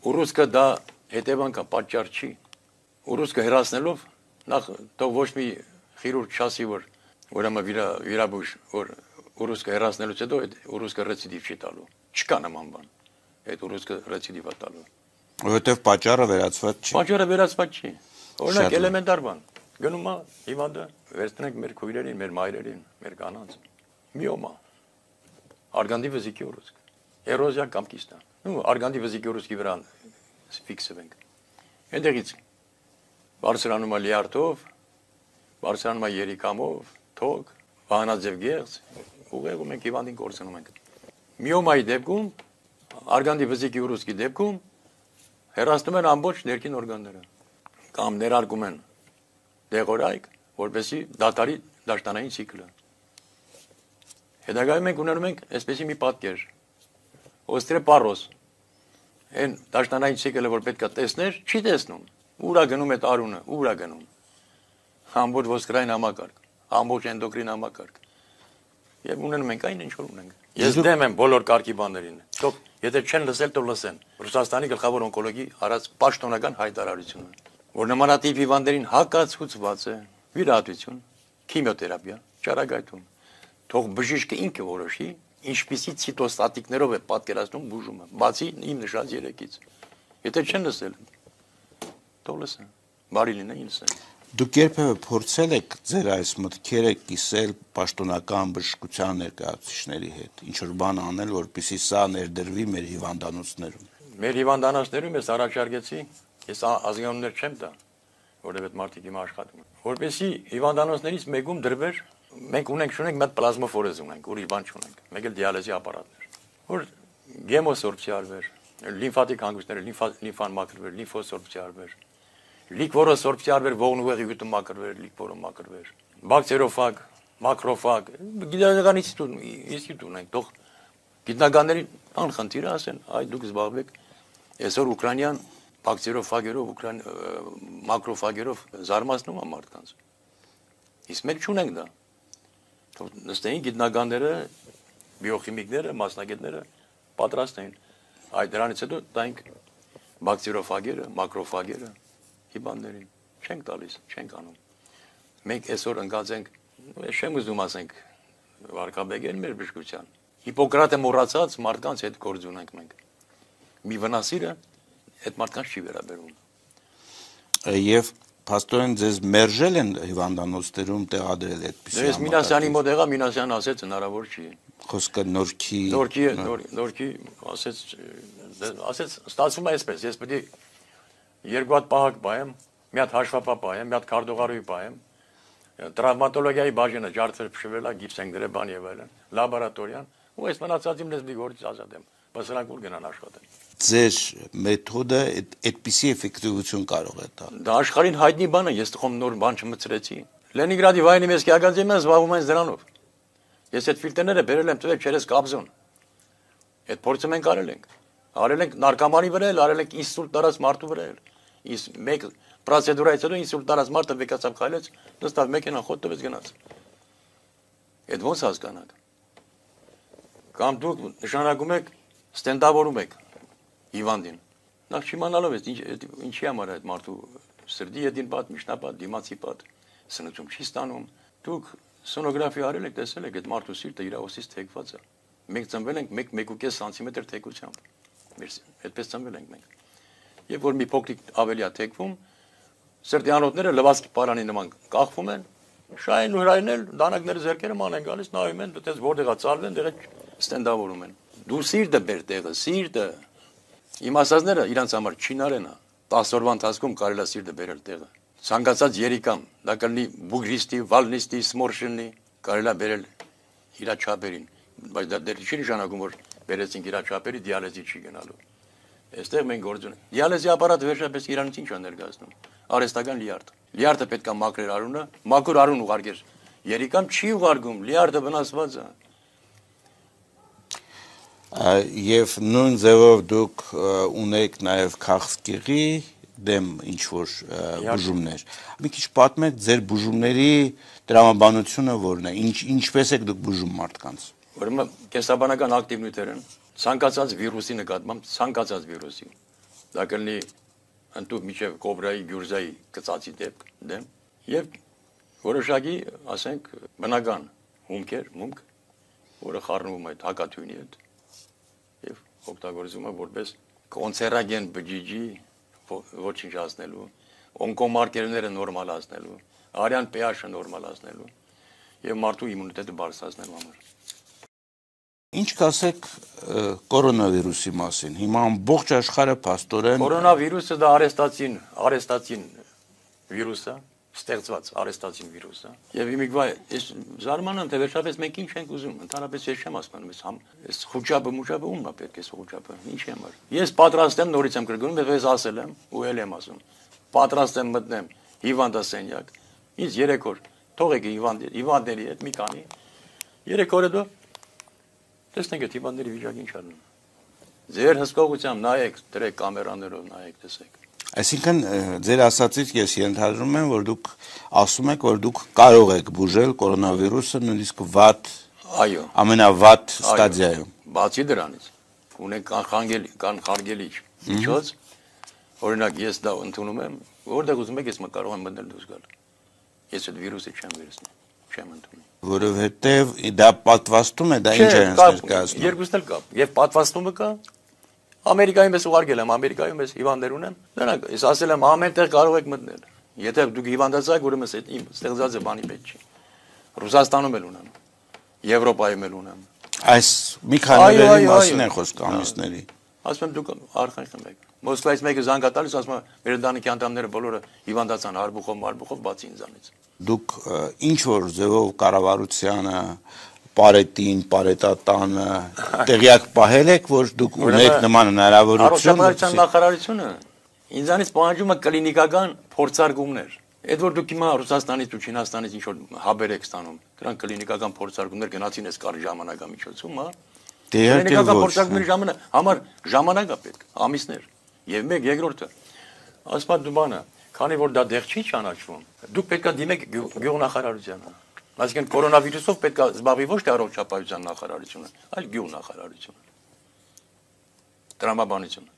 Ուռուսկը դա հետևանք է, պատճառ չի։ Ուռուսկը հեռացնելով նախ թող ոչ մի խիրուրգ չասի, որ ուրեմն վիրաբույժ, որ ուռուսկը հեռացնելուց հետո այդ ուռուսկը ռեցիդիվ չի տալու։ Չկա նման բան։ Այդ ուռուսկը ռեցիդիվ է տալու։ Որովհետև պատճառը վերացված չի։ Պատճառը վերացված չի։ Օրինակ էլեմենտար բան։ Գնում է հիվանդը, վերցնենք մեր քույրերին, մեր մայրերին, մեր կանանց։ Միոմա։ Արգանդի վզիկի ուռուսկ։ Էրոզիա կամ կիստա։ Ու արգանդի վզիկի ուռուսկի վրա ֆիքսվենք։ Այնտեղից բարձրանում է լիարդով, բարձրանում է երիկամով, թոք, վահանաձև գեղձ, ուղեղում ենք հիվանդին կորցնում ենք։ Միոմայի դեպքում, արգանդի վզիկի ուռուսկի դեպքում հեռացնում են ամբողջ ներքին օրգանները կամ ներարկում են դեղորայք, որպեսզի դատարի դաշտանային ցիկլը։ Հետագայում մենք ունենում ենք այսպեսի մի պատկեր։ Օստրեպարոս այն դաշտանային ցիկլը, որ պետք է տեսներ, չի տեսնում։ Ուրա գնում այդ արունը, ուրա գնում։ Ամբողջ ոսկրային համակարգ, ամբողջ էնդոկրին համակարգ։ Եվ ունենում ենք այն ինչ որ ունենք։ Ես դեմ եմ բոլոր կարգի բաներին։ Թող եթե չեն լսել, թող լսեն։ Ռուսաստանի գլխավոր օնկոլոգի արած պաշտոնական հայտարարությունը, որ նմանատիպ հիվանդներին հակացուցված է վիրահատություն, քիմիոթերապիա, ճարագայթում։ Թող բժիշկը ինքը որոշի, ինչպիսի ցիտոստատիկներով է պատկերացնում բուժումը, բացի իմ նշած երեքից։ Եթե չեն լսել, թող լսեն։ Բարի լինեն լսեն։ Դուք երբևէ փորձել եք ձեր այս մտքերը կիսել պաշտոնական բժշկության ներկայացուցիչների հետ, ինչ որ բան անել, որպեսզի սա ներդրվի մեր հիվանդանոցներում։ Մեր հիվանդանոցներում ես առաջարկեցի, ես ազգանուններ չեմ տա, որովհետև այդ մարդիկ հիմա աշխատում են, որպեսզի հիվանդանոցներից մեկում դրվեր, մենք ունենք մի հատ պլազմոֆորեզ ունենք, ուրիշ բան չունենք, մեկ էլ դիալեզի ապարատներ, որ գեմոսորբցիա արվեր, լիմֆատիկ հանգույցները, լիմֆան մաքրվեր, լիմֆոսորբցիա արվեր, լիկվորոսորբցիա արվեր, ողնուղեղի գյուտը մաքրվեր, լիկվորը մաքրվեր, բակտերիոֆագ, մակրոֆագ, գիտական ինստիտուտ ունենք, թող գիտնականներին անխնդիր ասեն, այ դուք զբաղվեք այսօր ուկրաինյան բակտերիոֆագերով, մակրոֆագերով զարմացնում է մարդկանց։ Իսկ մենք չունենք դա։ Թող նստեին գիտնականները, բիոխիմիկները, մասնագետները պատրաստ են։ Այդ դրանից հետո տանք բակտերիոֆագերը, մակրոֆագերը հիվանդներին չենք տալիս, չենք անում։ Մենք այսօր ընկած ենք, չեմ ուզում ասենք վարկաբեկեն մեր բժշկության։ Հիպոկրատը մոռացած մարդկանց հետ գործ ունենք մենք։ Մի վնասիրը այդ մարդկանց չի վերաբերում։ Եվ փաստորեն ձեզ մերժել են հիվանդանոցներում տեղադրել այդպիսի։ Ես Մինասյանի մոտ եղա, Մինասյանը ասեց հնարավոր չի։ Խոսքը նորքի ասեց ստացվում է այսպես, ես պետք է երկու հատ պահակ պահեմ, մի հատ հաշվապահ պահեմ, մի հատ քարտուղարուհի պահեմ, տրավմատոլոգիայի բաժինը ջարդվել փշվել է, գիպս են դրել, բան եւ այլն, լաբորատորիան, ու այս մնացածին լեզվի գործից ազատ եմ, բասրանք ուր գնան աշխատեն։ Ձեր մեթոդը այդպիսի էֆեկտիվություն կարող է տալ։ Դա աշխարհին հայտնի բան է, ես տխոմ նոր բան չմցրեցի։ Լենինգրադի Վայնիմեսկի ակադեմիան զբաղվում է դրանով։ Ես այդ ֆիլտրները բերել եմ տվել չերես կաբզոն։ Այդ փորձը մենք արել ենք։ Արել ենք նարկոմանի վրա, արել ենք ինսուլտ տարած մարդու վրա։ Իսկ մեկ պրոցեդուրայից հետո ինսուլտ տարած մարդը վեկացավ քայլեց, նստավ մեքենան խոտ տվեց գնաց։ Այդ ոնց հասկանաք։ Կամ դուք նշանակում եք ստենդավորում եք հիվանդին։ Նախ չիմանալով եք ինչի համար է այդ մարդու սրտի ետին պատ, միջնապատ, դիմացի պատ, սնուցում չի ստանում։ Դուք սոնոգրաֆի արել եք, տեսել եք այդ մարդու սիրտը իր օսից թեքված է։ Մենք ծնվել ենք 1.5 սանտիմետր թեքությամբ։ Այդպես ծնվել ենք մենք։ Եվ որ մի փոքրիկ ավելի է թեքվում, սրտի անոթները լվացքի պարանի նման կախվում են, շային ու հրայնել, դանակները ձեռքերը ման են գալիս, նայում են, դες որտեղա ծալվեն, դեղը ստենդավորում են։ Դու սիրտը բեր տեղը, սիրտը։ Իմ ասածները իրանց համար չինարեն է։ 10 օրվա ընթացքում կարելի է սիրտը բերել տեղը։ Ցանկացած երիկամ, դա կլինի բուգրիստի, վալնիստի, սմորշինի, կարելի է բերել իր չափերին, բայց դա դեռ չի նշանակում, որ բերեցինք իր չափերի դիալեզի չի գնալու։ Այստեղ մենք գործ ունենք։ Դիալեզի ապարատը վերջապես իրանից ինչ է ներկայացնում։ Արհեստական լիարդ։ Լիարդը պետք է մաքրել արունը, մաքուր արուն ուղարկեր։ Երիկամ չի ուղարկում, լիարդը վնասված է։ Եվ նույն ձևով դուք ունեք նաև քաղցկեղի դեմ ինչ որ բուժումներ։ Մի քիչ պատմեք ձեր բուժումների տրամաբանությունը որն է, ինչպես եք դուք բուժում մարդկանց։ Ուրեմն կենսաբանական ակտիվ նյութեր են, ցանկացած վիրուսի նկատմամբ, ցանկացած վիրուսի։ դա կլինի ընդդուք միջև կոբրայի գյուրզայի կծածի դեմ եւ որոշակի, ասենք, բնական հումք, որը խառնվում է հակաթույնի հետ եւ օգտագործվում է որպես կոնցերագեն բջիջի ոչնչացնելու, օնկոմարկերները նորմալացնելու, արյան pH-ը նորմալացնելու եւ մարդու իմունիտետը բարձրացնելու համար։ Ինչ կասեք կորոնավիրուսի մասին։ Հիմա ամբողջ աշխարհը փաստորեն Կորոնավիրուսը դա արեստացին վիրուս է, ստեղծված արեստացին վիրուս է։ Եվ իմիգվա ես զարմանում թե վերջապես մենք ինչ ենք ուզում, ընդհանրապես ես չեմ ասում, այս խոճապը ումն է պետք է խոճապը, ինչ եմ ար։ Ես պատրաստ եմ նորից եմ գրգում, եւ ես ասել եմ ու ել եմ ասում։ Պատրաստ եմ մտնեմ հիվանդասենյակ։ Ինձ 3 օր թողեք հիվանդների հետ մի քանի 3 օր հետո տեսնենք այդ հիվանդների վիճակը ինչ անում։ Ձեր հսկողությամբ նայեք, դրեք կամերաներով նայեք, տեսեք։ Այսինքն ձեր ասածից ես ենթադրում եմ, որ դուք ասում եք, որ դուք կարող եք բուժել կորոնավիրուսը նույնիսկ վատ, այո, ամենավատ ստադիայում։ Բացի դրանից, ունենք կանխարգելիչ միջոց, օրինակ ես դա ընդունում եմ, որտեղ ուզում եք ես կարող եմ մտնել դուրս գալ։ Ես այդ վիրուսը չեմ վերցնի, չեմ ընդունում։ Որովհետև դա պատվաստում է, դա ինչ է ներկայացնում։ Երկուսն էլ կա։ Եվ պատվաստումը կա։ Ամերիկայում ես ուղարկել եմ, Ամերիկայում ես հիվանդներ ունեմ։ Դրանք ես ասել եմ ամեն տեղ կարող եք մտնել։ Եթե դուք հիվանդացած եք, ուրեմն այդ իմ ստեղծած է բանի պետք չի։ Ռուսաստանում էլ ունեմ։ Եվրոպայում էլ ունեմ։ Այս մի քանի օրերի մասին է խոսքը ամիսների։ Ասում եմ դուք արխայխում եք։ Մոսկվայից մեկը զանգ տալիս, ասում է մեր ընտանիքի անդամները բոլորը հիվանդացան հարբուխով բացի ինձանից։ Դուք ինչ որ ձևով կառավարությանը, պարետին, պարետատանը տեղյակ պահել եք, որ դուք ունեք նման հնարավորություն։ Առողջապահության նախարարությունը ինձանից պահանջում է կլինիկական փորձարկումներ։ Այդ որ դուք հիմա Ռուսաստանից ու Չինաստանից ինչ որ հաբեր եք ստանում, դրանք կլինիկական փորձարկումներ գնացին այս կարի ժամանակամիջոցում, հա։ Կլինիկական փորձարկումների համար ժամանակ է պետք, ամիսներ։ Եվ մեկ երկրորդը, ասում դու բանը, քանի որ դա դեղ չի ճանաչվում, դուք պետք է դիմեք գյուղնախարարությանը։ Այսինքն կորոնավիրուսով պետք է զբաղվի ոչ թե առողջապահության նախարարությունը, այլ գյուղնախարարությունը։ Տրամաբանությունը։